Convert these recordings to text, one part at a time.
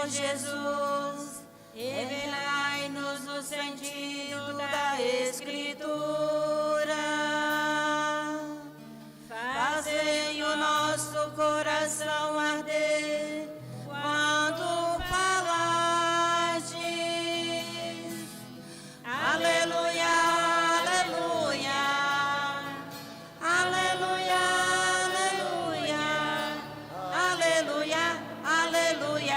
Senhor Jesus, revelai-nos o sentido da Escritura. Fazei o nosso coração arder quando falastes. Aleluia, aleluia, aleluia, aleluia, aleluia, aleluia,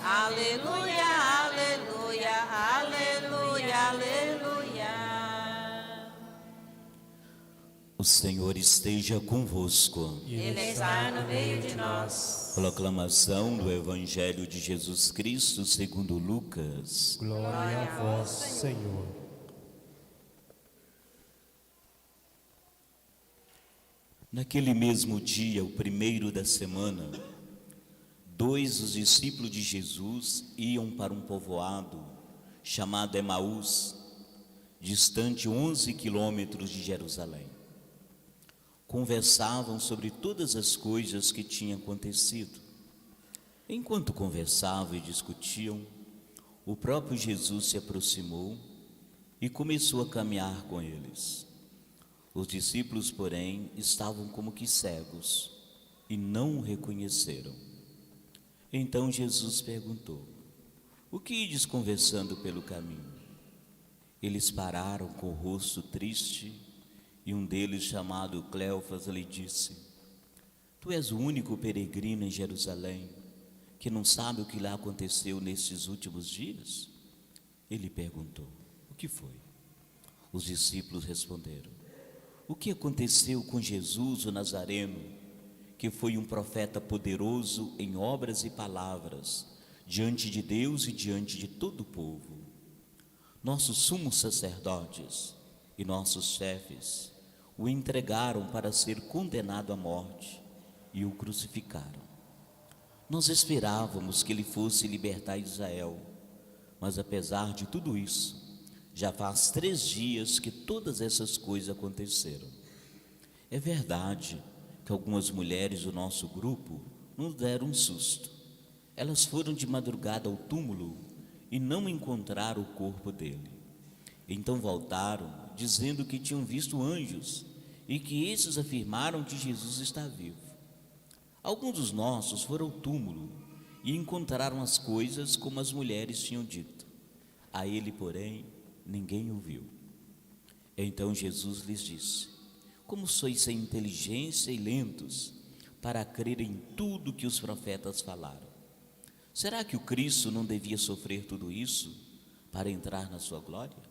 aleluia, aleluia, aleluia, aleluia, aleluia. O Senhor esteja convosco. Ele está no meio de nós. Proclamação do Evangelho de Jesus Cristo segundo Lucas. Glória a vós, Senhor. Naquele mesmo dia, o primeiro da semana, dois dos discípulos de Jesus iam para um povoado chamado Emaús, distante 11 quilômetros de Jerusalém. Conversavam sobre todas as coisas que tinham acontecido. Enquanto conversavam e discutiam, o próprio Jesus se aproximou e começou a caminhar com eles. Os discípulos, porém, estavam como que cegos e não o reconheceram. Então Jesus perguntou: o que ides conversando pelo caminho? Eles pararam com o rosto triste e um deles, chamado Cleofas, lhe disse: tu és o único peregrino em Jerusalém que não sabe o que lá aconteceu nestes últimos dias? Ele perguntou: o que foi? Os discípulos responderam: o que aconteceu com Jesus o Nazareno, que foi um profeta poderoso em obras e palavras, diante de Deus e diante de todo o povo. Nossos sumos sacerdotes e nossos chefes o entregaram para ser condenado à morte e o crucificaram. Nós esperávamos que ele fosse libertar Israel, mas apesar de tudo isso, já faz 3 dias que todas essas coisas aconteceram. É verdade que algumas mulheres do nosso grupo nos deram um susto. Elas foram de madrugada ao túmulo e não encontraram o corpo dele. Então voltaram, dizendo que tinham visto anjos e que esses afirmaram que Jesus está vivo. Alguns dos nossos foram ao túmulo e encontraram as coisas como as mulheres tinham dito. A ele, porém, ninguém o viu. Então Jesus lhes disse: como sois sem inteligência e lentos para crer em tudo que os profetas falaram? Será que o Cristo não devia sofrer tudo isso para entrar na sua glória?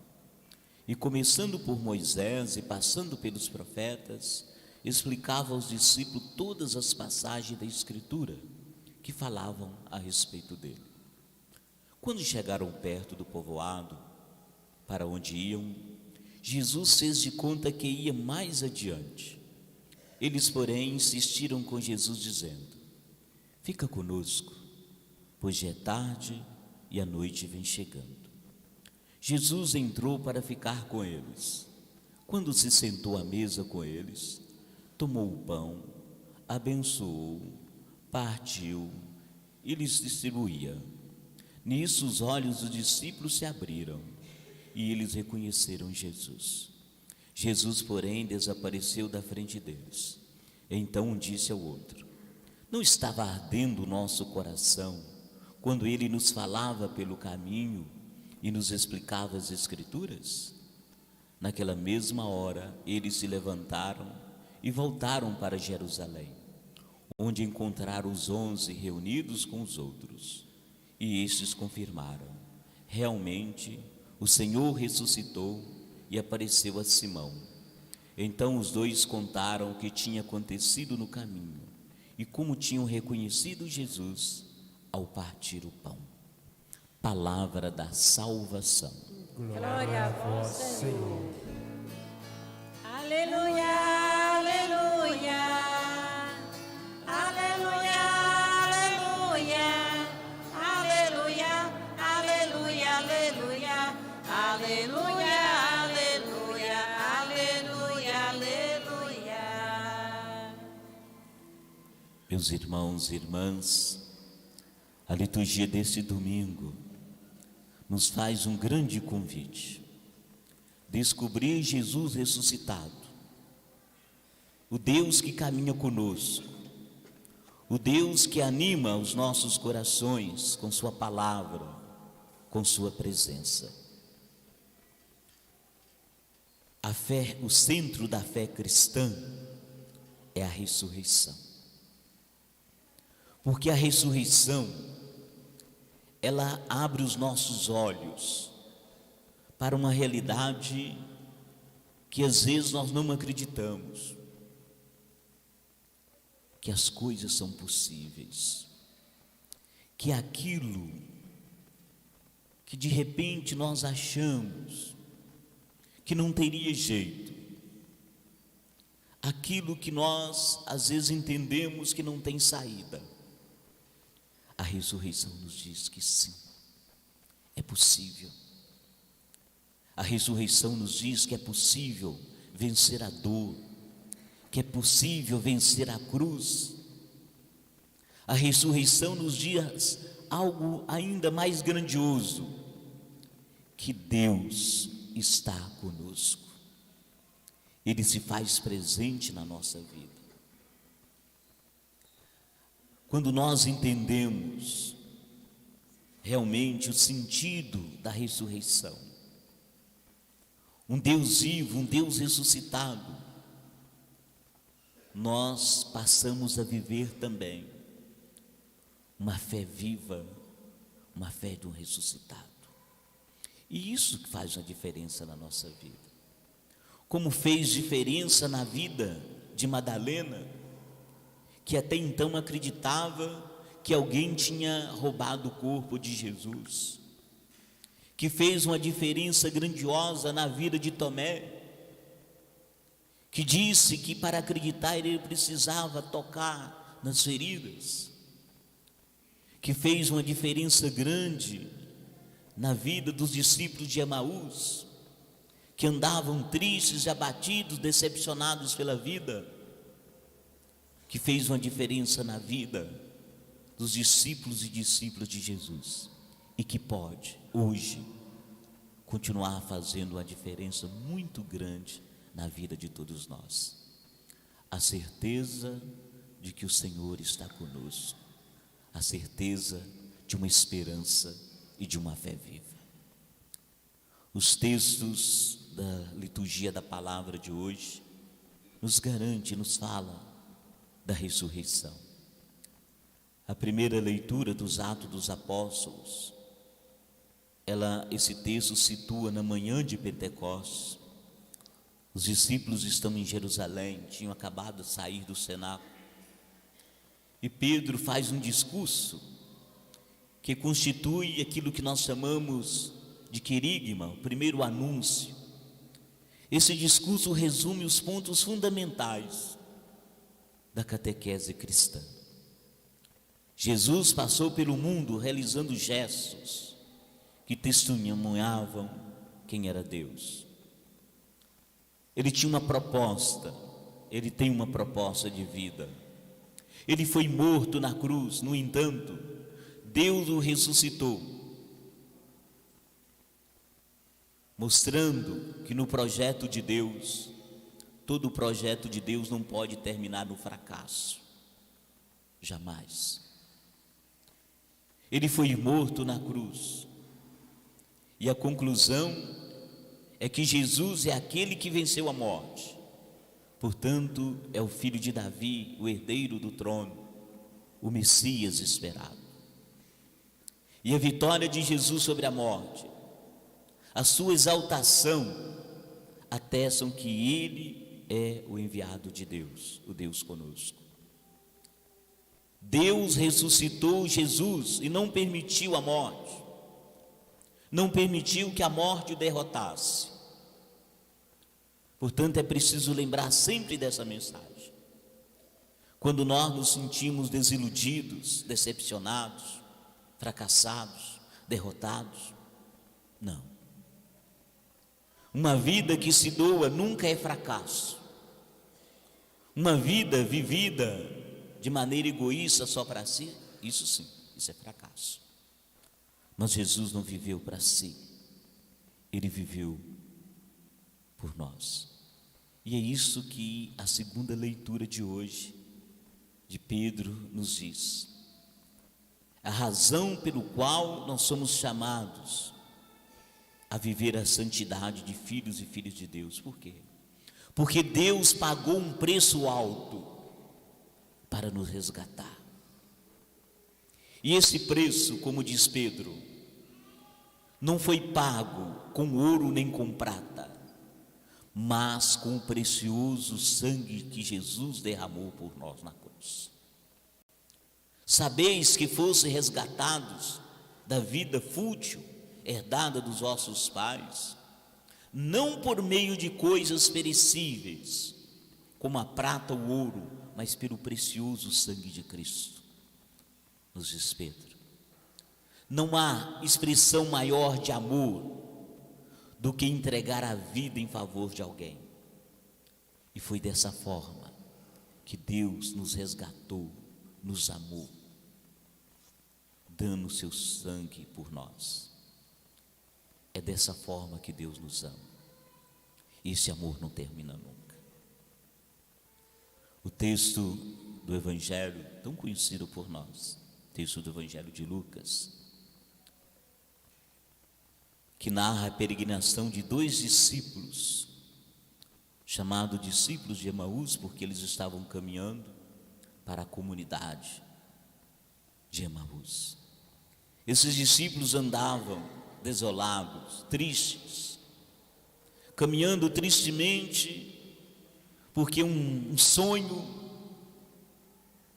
E começando por Moisés e passando pelos profetas, explicava aos discípulos todas as passagens da Escritura que falavam a respeito dele. Quando chegaram perto do povoado para onde iam, Jesus fez de conta que ia mais adiante. Eles, porém, insistiram com Jesus, dizendo: fica conosco, pois já é tarde e a noite vem chegando. Jesus entrou para ficar com eles. Quando se sentou à mesa com eles, tomou o pão, abençoou, partiu e lhes distribuía. Nisso os olhos dos discípulos se abriram e eles reconheceram Jesus. Jesus, porém, desapareceu da frente deles. Então um disse ao outro: não estava ardendo o nosso coração quando ele nos falava pelo caminho e nos explicava as Escrituras? Naquela mesma hora eles se levantaram e voltaram para Jerusalém, onde encontraram os 11 reunidos com os outros. E estes confirmaram: realmente o Senhor ressuscitou e apareceu a Simão. Então os dois contaram o que tinha acontecido no caminho e como tinham reconhecido Jesus ao partir o pão. Palavra da salvação. Glória a vós, Senhor. Aleluia, aleluia, aleluia, aleluia, aleluia, aleluia, aleluia, aleluia, aleluia, aleluia, aleluia. Meus irmãos e irmãs, A liturgia desse domingo nos faz um grande convite: descobrir Jesus ressuscitado, o Deus que caminha conosco, o Deus que anima os nossos corações com sua palavra, com sua presença. A fé, o centro da fé cristã é a ressurreição. Porque a ressurreição, ela abre os nossos olhos para uma realidade que às vezes nós não acreditamos, que as coisas são possíveis, que aquilo que de repente nós achamos que não teria jeito, aquilo que nós às vezes entendemos que não tem saída, a ressurreição nos diz que sim, é possível. A ressurreição nos diz que é possível vencer a dor, que é possível vencer a cruz. A ressurreição nos diz algo ainda mais grandioso, que Deus está conosco. Ele se faz presente na nossa vida. Quando nós entendemos realmente o sentido da ressurreição, um Deus vivo, um Deus ressuscitado, nós passamos a viver também uma fé viva, uma fé de um ressuscitado. E isso que faz uma diferença na nossa vida. Como fez diferença na vida de Madalena, que até então acreditava que alguém tinha roubado o corpo de Jesus, que fez uma diferença grandiosa na vida de Tomé, que disse que para acreditar ele precisava tocar nas feridas, que fez uma diferença grande na vida dos discípulos de Emaús, que andavam tristes, abatidos, decepcionados pela vida, que fez uma diferença na vida dos discípulos e discípulas de Jesus, e que pode, hoje, continuar fazendo uma diferença muito grande na vida de todos nós. A certeza de que o Senhor está conosco, a certeza de uma esperança e de uma fé viva. Os textos da liturgia da palavra de hoje nos garante, nos fala da ressurreição. A primeira leitura dos Atos dos Apóstolos, esse texto situa na manhã de Pentecostes. Os discípulos estão em Jerusalém, tinham acabado de sair do cenáculo, e Pedro faz um discurso que constitui aquilo que nós chamamos de querigma, o primeiro anúncio. Esse discurso resume os pontos fundamentais da catequese cristã. Jesus passou pelo mundo realizando gestos que testemunhavam quem era Deus. Ele tinha uma proposta, ele tem uma proposta de vida. Ele foi morto na cruz, no entanto, Deus o ressuscitou, mostrando que no projeto de Deus, todo o projeto de Deus não pode terminar no fracasso, jamais. Ele foi morto na cruz, e a conclusão é que Jesus é aquele que venceu a morte, portanto é o filho de Davi, o herdeiro do trono, o Messias esperado. E a vitória de Jesus sobre a morte, a sua exaltação, atestam que ele é o enviado de Deus, o Deus conosco. Deus ressuscitou Jesus e não permitiu a morte, não permitiu que a morte o derrotasse. Portanto, é preciso lembrar sempre dessa mensagem. Quando nós nos sentimos desiludidos, decepcionados, fracassados, derrotados, não. Uma vida que se doa nunca é fracasso. Uma vida vivida de maneira egoísta só para si, isso sim. isso é fracasso. Mas Jesus não viveu para si, Ele viveu por nós. E é isso que a segunda leitura de hoje, de Pedro, nos diz. A razão pelo qual nós somos chamados a viver a santidade de filhos e filhas de Deus. Por quê? Porque Deus pagou um preço alto para nos resgatar. E esse preço, como diz Pedro, não foi pago com ouro nem com prata, mas com o precioso sangue que Jesus derramou por nós na cruz. Sabeis que fosse resgatados da vida fútil, herdada dos vossos pais, não por meio de coisas perecíveis, como a prata ou o ouro, mas pelo precioso sangue de Cristo. Nos diz Pedro, não há expressão maior de amor do que entregar a vida em favor de alguém. E foi dessa forma que Deus nos resgatou, nos amou, dando o seu sangue por nós. É dessa forma que Deus nos ama. E esse amor não termina nunca. O texto do Evangelho, tão conhecido por nós, texto do Evangelho de Lucas, que narra a peregrinação de 2 discípulos, chamados discípulos de Emaús, porque eles estavam caminhando para a comunidade de Emaús. Esses discípulos andavam desolados, tristes, caminhando tristemente, porque um sonho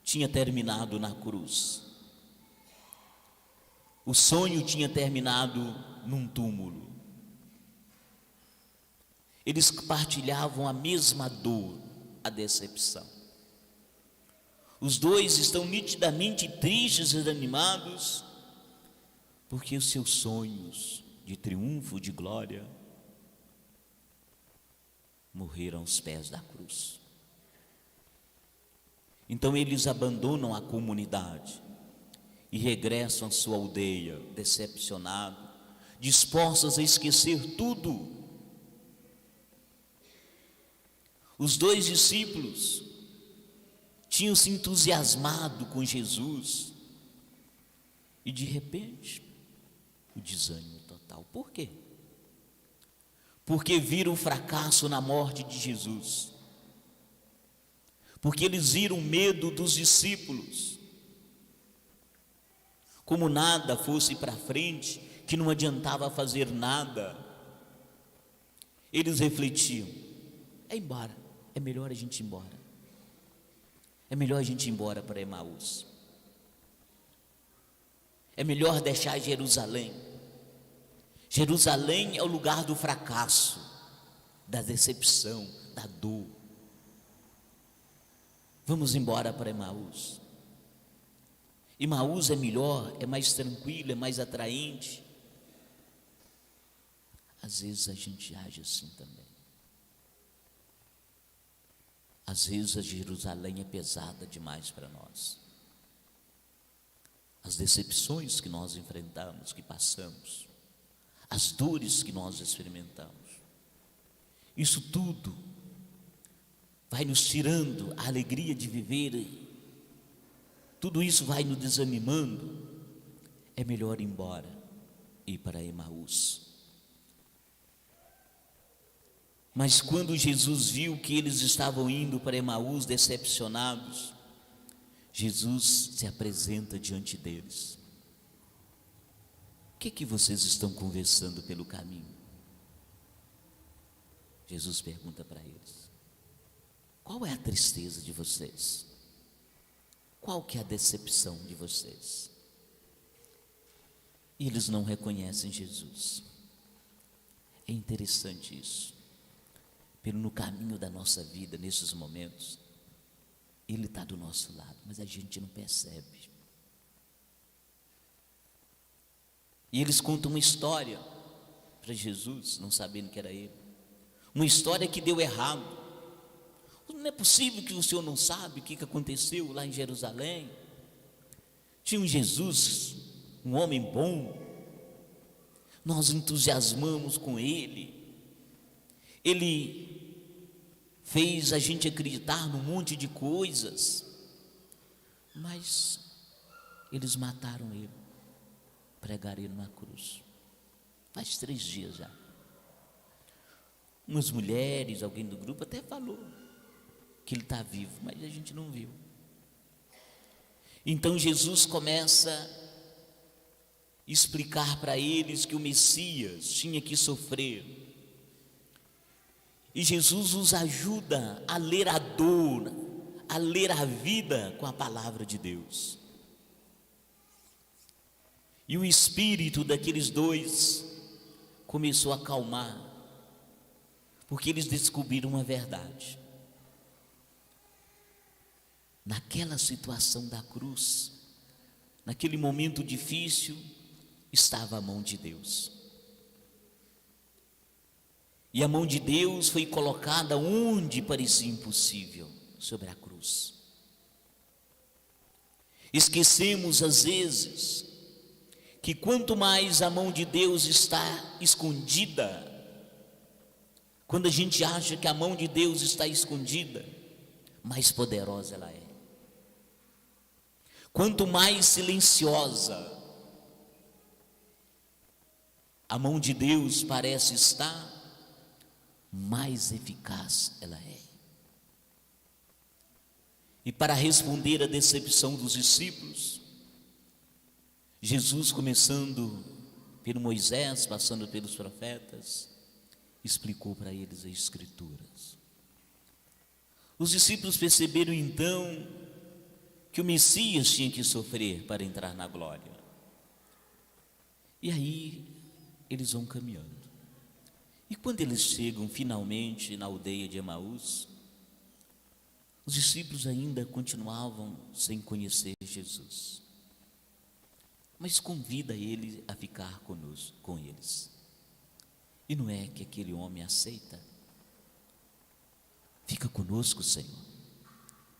tinha terminado na cruz. O sonho tinha terminado num túmulo. Eles partilhavam a mesma dor, a decepção. Os dois estão nitidamente tristes e desanimados, porque os seus sonhos de triunfo, de glória, morreram aos pés da cruz. Então eles abandonam a comunidade e regressam à sua aldeia, decepcionados, dispostos a esquecer tudo. Os 2 discípulos tinham se entusiasmado com Jesus e de repente o desânimo total. Por quê? Porque viram o fracasso na morte de Jesus, porque eles viram o medo dos discípulos, como nada fosse para frente, que não adiantava fazer nada. Eles refletiam: é embora, é melhor a gente ir embora, é melhor a gente ir embora para Emaús, é melhor deixar Jerusalém. Jerusalém é o lugar do fracasso, da decepção, da dor. Vamos embora para Emaús. Emaús é melhor, é mais tranquilo, é mais atraente. Às vezes a gente age assim também. Às vezes a Jerusalém é pesada demais para nós. As decepções que nós enfrentamos, que passamos, as dores que nós experimentamos, isso tudo vai nos tirando a alegria de viver, tudo isso vai nos desanimando. É melhor ir embora, ir para Emaús. Mas quando Jesus viu que eles estavam indo para Emaús decepcionados, Jesus se apresenta diante deles. O que vocês estão conversando pelo caminho? Jesus pergunta para eles: qual é a tristeza de vocês? Qual que é a decepção de vocês? E eles não reconhecem Jesus. É interessante isso. No caminho da nossa vida, nesses momentos, Ele está do nosso lado, mas a gente não percebe. E eles contam uma história para Jesus, não sabendo que era Ele. Uma história que deu errado. Não é possível que o Senhor não sabe o que aconteceu lá em Jerusalém. tinha um Jesus, um homem bom, nós entusiasmamos com ele, ele fez a gente acreditar num monte de coisas, mas eles mataram ele, pregaram ele na cruz, faz 3 dias já. Umas mulheres, alguém do grupo até falou que ele está vivo, mas a gente não viu. Então Jesus começa a explicar para eles que o Messias tinha que sofrer. E Jesus os ajuda a ler a dor, a ler a vida com a palavra de Deus. E o espírito daqueles dois começou a acalmar, porque eles descobriram uma verdade. Naquela situação da cruz, naquele momento difícil, estava a mão de Deus. E a mão de Deus foi colocada onde parecia impossível, sobre a cruz. Esquecemos às vezes que quanto mais a mão de Deus está escondida, quando a gente acha que a mão de Deus está escondida, mais poderosa ela é. Quanto mais silenciosa a mão de Deus parece estar, mais eficaz ela é. E para responder à decepção dos discípulos, Jesus, começando pelo Moisés, passando pelos profetas, explicou para eles as Escrituras. Os discípulos perceberam então que o Messias tinha que sofrer para entrar na glória. E aí eles vão caminhando. E quando eles chegam finalmente na aldeia de Emaús, os discípulos ainda continuavam sem conhecer Jesus. Mas convida ele a ficar conosco, com eles. E não é que aquele homem aceita? Fica conosco, Senhor,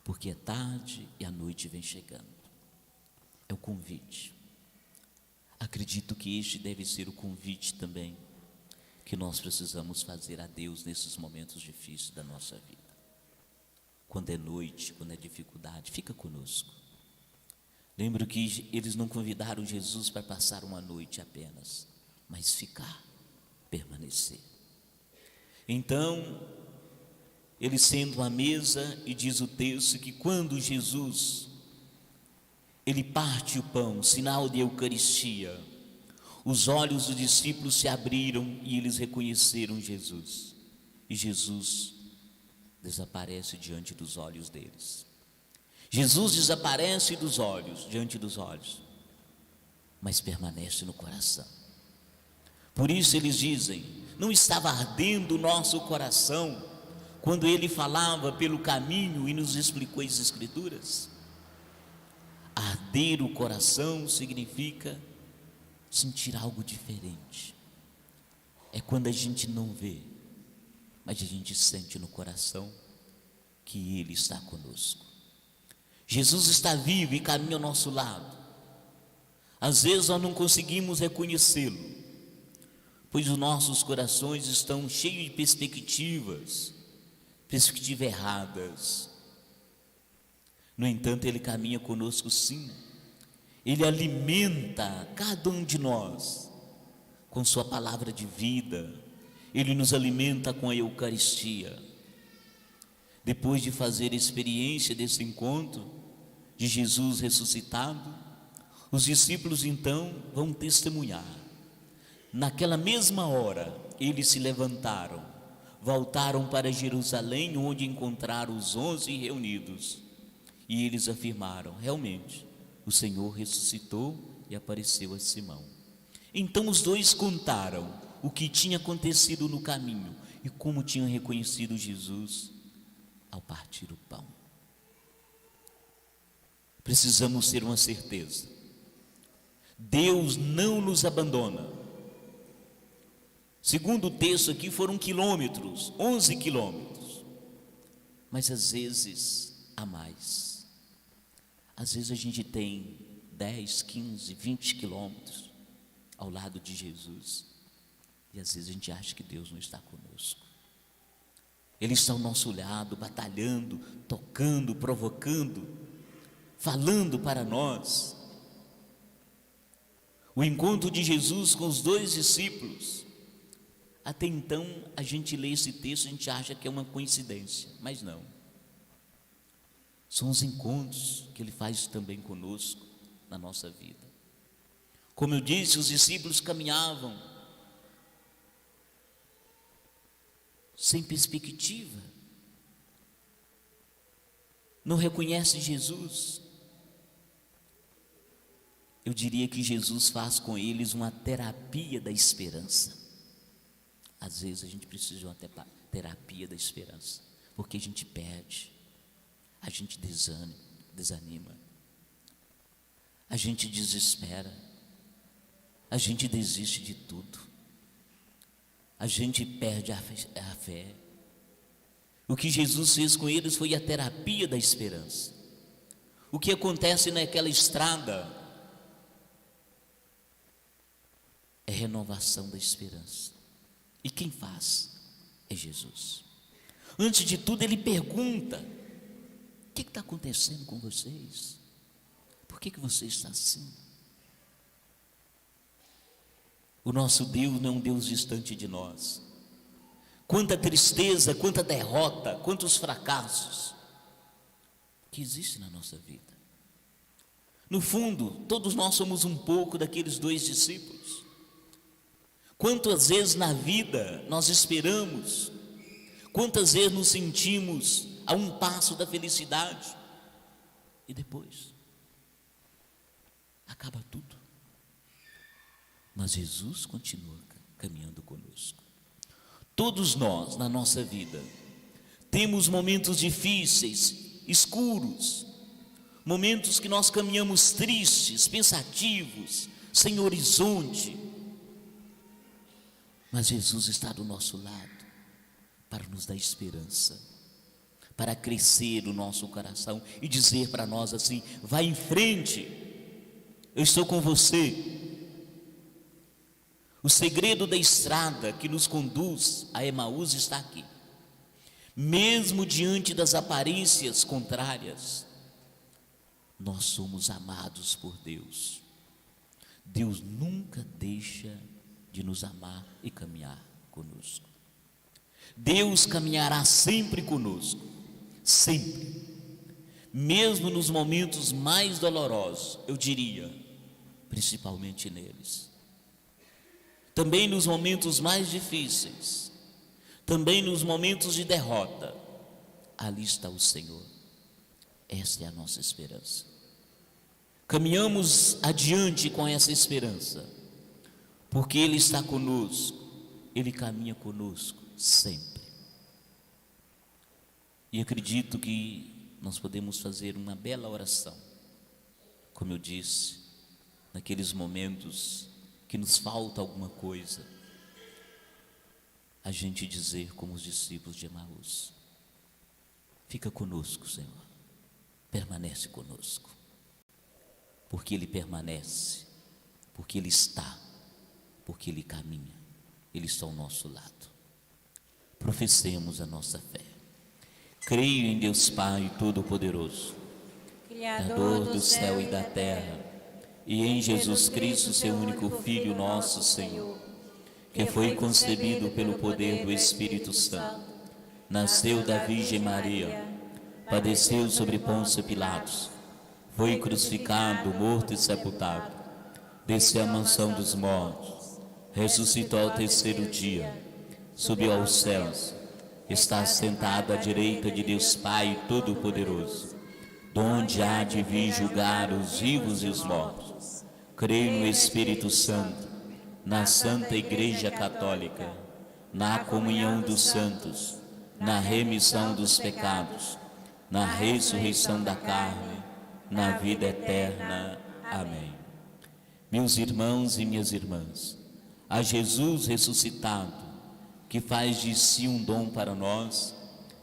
porque é tarde e a noite vem chegando. É o convite. Acredito que este deve ser o convite também que nós precisamos fazer a Deus nesses momentos difíceis da nossa vida. Quando é noite, quando é dificuldade, fica conosco. Lembro que eles não convidaram Jesus para passar uma noite apenas, mas ficar, permanecer. Então, eles sentam à mesa e diz o texto que quando Jesus, ele parte o pão, sinal de Eucaristia, os olhos dos discípulos se abriram e eles reconheceram Jesus. E Jesus desaparece diante dos olhos deles. Jesus desaparece diante dos olhos, mas permanece no coração. Por isso eles dizem: não estava ardendo o nosso coração quando ele falava pelo caminho e nos explicou as Escrituras? Arder o coração significa sentir algo diferente. É quando a gente não vê, mas a gente sente no coração que ele está conosco. Jesus está vivo e caminha ao nosso lado. Às vezes nós não conseguimos reconhecê-lo, pois os nossos corações estão cheios de perspectivas erradas. No entanto, ele caminha conosco sim. Ele alimenta cada um de nós com sua palavra de vida. Ele nos alimenta com a Eucaristia. Depois de fazer a experiência desse encontro de Jesus ressuscitado, os discípulos então vão testemunhar. Naquela mesma hora, eles se levantaram, voltaram para Jerusalém, onde encontraram os 11 reunidos, e eles afirmaram: realmente, o Senhor ressuscitou e apareceu a Simão. Então os dois contaram o que tinha acontecido no caminho e como tinham reconhecido Jesus ao partir o pão. Precisamos ter uma certeza: Deus não nos abandona. Segundo o texto aqui, foram quilômetros, 11 quilômetros, mas às vezes a mais. Às vezes a gente tem 10, 15, 20 quilômetros ao lado de Jesus. E às vezes a gente acha que Deus não está conosco. Ele está ao nosso lado, batalhando, tocando, provocando, falando para nós. O encontro de Jesus com os 2 discípulos. Até então a gente lê esse texto, a gente acha que é uma coincidência, mas não. São os encontros que Ele faz também conosco na nossa vida. Como eu disse, os discípulos caminhavam sem perspectiva, não reconhecem Jesus. Eu diria que Jesus faz com eles uma terapia da esperança. Às vezes a gente precisa de uma terapia da esperança, porque a gente perde, a gente desanima, a gente desespera, a gente desiste de tudo. A gente perde a fé. O que Jesus fez com eles foi a terapia da esperança. O que acontece naquela estrada é renovação da esperança. E quem faz é Jesus. Antes de tudo, Ele pergunta: o que está acontecendo com vocês? Por que você está assim? O nosso Deus não é um Deus distante de nós. Quanta tristeza, quanta derrota, quantos fracassos que existem na nossa vida. No fundo, todos nós somos um pouco daqueles 2 discípulos. Quantas vezes na vida nós esperamos, quantas vezes nos sentimos a um passo da felicidade e depois acaba tudo. Mas Jesus continua caminhando conosco. Todos nós, na nossa vida, temos momentos difíceis, escuros, momentos que nós caminhamos tristes, pensativos, sem horizonte. Mas Jesus está do nosso lado para nos dar esperança, para crescer o nosso coração e dizer para nós assim: vai em frente, eu estou com você. O segredo da estrada que nos conduz a Emaús está aqui. Mesmo diante das aparências contrárias, nós somos amados por Deus. Deus nunca deixa de nos amar e caminhar conosco. Deus caminhará sempre conosco, sempre. Mesmo nos momentos mais dolorosos, eu diria, principalmente neles. Também nos momentos mais difíceis, também nos momentos de derrota, ali está o Senhor. Esta é a nossa esperança. Caminhamos adiante com essa esperança, porque Ele está conosco, Ele caminha conosco sempre. E acredito que nós podemos fazer uma bela oração, como eu disse, naqueles momentos que nos falta alguma coisa, a gente dizer como os discípulos de Emaús: fica conosco, Senhor, permanece conosco, porque Ele permanece, porque Ele está, porque Ele caminha, Ele está ao nosso lado. Professemos a nossa fé. Creio em Deus Pai Todo-Poderoso, Criador do céu e da terra, e em Jesus Cristo, seu único Filho, nosso Senhor, que foi concebido pelo poder do Espírito Santo, nasceu da Virgem Maria, padeceu sobre Pôncio Pilatos, foi crucificado, morto e sepultado, desceu à mansão dos mortos, ressuscitou ao 3º dia, subiu aos céus, está sentado à direita de Deus Pai Todo-Poderoso, donde há de vir julgar os vivos e os mortos. Creio no Espírito Santo, na Santa Igreja Católica, na comunhão dos santos, na remissão dos pecados, na ressurreição da carne, na vida eterna. Amém. Meus irmãos e minhas irmãs, a Jesus ressuscitado, que faz de si um dom para nós,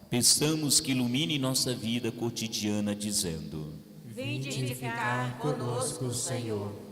peçamos que ilumine nossa vida cotidiana, dizendo: Vinde edificar conosco, Senhor.